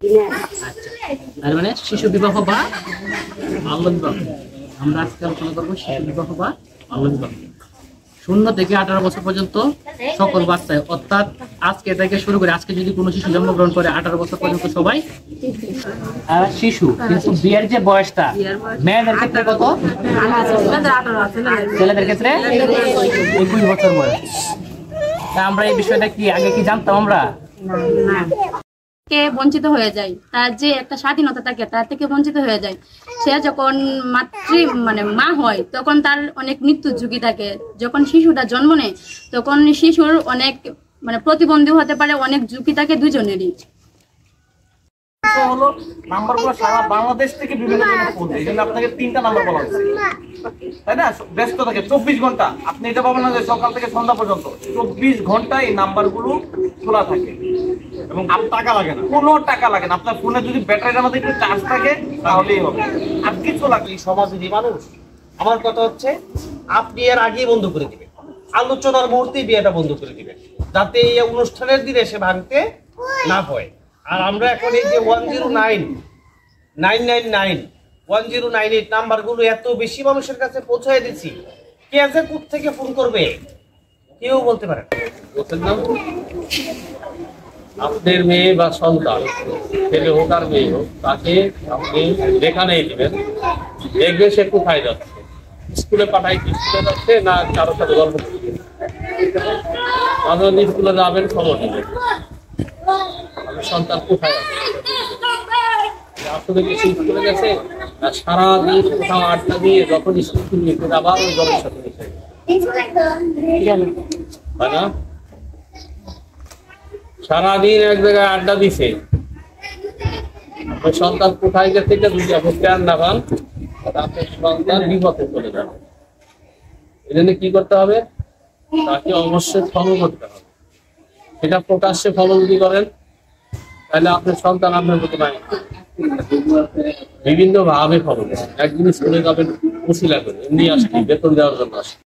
আচ্ছা, তার মানে শিশু বিবাহ বা বাল্য বিবাহ। আমরা আজকে আলোচনা করবো শিশু বিবাহ বা বাল্য বিবাহ। 0 থেকে 18 বছর পর্যন্ত সকল বাচ্চায়, অর্থাৎ আজকে থেকে শুরু করে, আজকে যদি কোনো শিশু জন্মগ্রহণ করে 18 বছর পর্যন্ত সবাই শিশু। কিন্তু বিয়ের যে বয়সটা মেয়েদের ক্ষেত্রে কত, ছেলেদের ক্ষেত্রে 21 বছর বয়স। তা আমরা এই বিষয়টা কি আগে কি জানতাম আমরা? কে বঞ্চিত হয়ে যায়, তার যে একটা স্বাধীনতা থাকে তার থেকে বঞ্চিত হয়ে যায়। সে যখন মা হয় তখন তার অনেক মৃত্যুর ঝুঁকি থাকে। যখন শিশুটা জন্ম নেয় তখন শিশুর অনেক প্রতিবন্ধী হতে পারে, অনেক ঝুঁকি থাকে দুজনেরই। হলো নাম্বারগুলো সারা বাংলাদেশ থেকে বিভিন্ন জনের ফোন দেয়। এইজন্য আপনাকে 3টা নাম্বার বলা হয়েছে, তাই না? ব্যস্ত থাকে 24 ঘন্টা। আপনি এটা পাবেন না যে সকাল থেকে সন্ধ্যা পর্যন্ত 24 ঘন্টা এই নাম্বারগুলো খোলা থাকে এবং টাকা লাগে না, কোনো টাকা লাগে না। আপনার ফোনে যদি ব্যাটারিটার মধ্যে একটু চার্জ থাকে তাহলেই হবে, আর কিছু লাগে। এই সমাজেরই মানুষ। আমার কথা হচ্ছে আপনি এর আগেই বন্ধ করে দিবেন, আলোচনার মুহূর্তেই বিয়েটা বন্ধ করে দিবেন, যাতে এই অনুষ্ঠানের দিনে সে ভাঙতে না হয়। আর আমরা এখন এই যে 10999991098 নাম্বারগুলো এত বেশি মানুষের কাছে পৌঁছায় দিচ্ছি, কে যে কোথা থেকে ফোন করবে কেউ বলতে পারে না। আপনার মেয়ে বা সন্তান, ছেলে হোক আর মেয়ে হোক, তাকে আপনি যেখানেই দিবেন দেখবে সে কোথায় যাচ্ছে। স্কুলে পাঠাই, স্কুলে যাচ্ছে না কারোর সাথে গল্প করছে। মাঝে স্কুলে যাবেন, খবর নেবেন সন্তান কোথায় আছে। আসলে বেশি স্কুলে গেছে আর সারাদিন কোথাও আড্ডা দিয়ে যখন স্কুল নিয়ে আবার ওই জলের সাথে মিশে তাই না? সারাদিন এক জায়গায় আড্ডা দিছে, আপনার সন্তান কোথায় গেছে যদি আপনি খেয়াল না পান, আপনার সন্তান বিপদে চলে যাবে। এই জন্য কি করতে হবে, তাকে অবশ্যই ফলো করতে হবে। সেটা প্রকাশ্যে ফলো যদি করেন তাহলে আপনার সন্তান আপনার প্রতি বিভিন্ন ভাবে ফলো করেন। একদিন স্কুলে যাবেন উশিলা করে, এমনি আসছি বেতন দেওয়ার জন্য আসছি।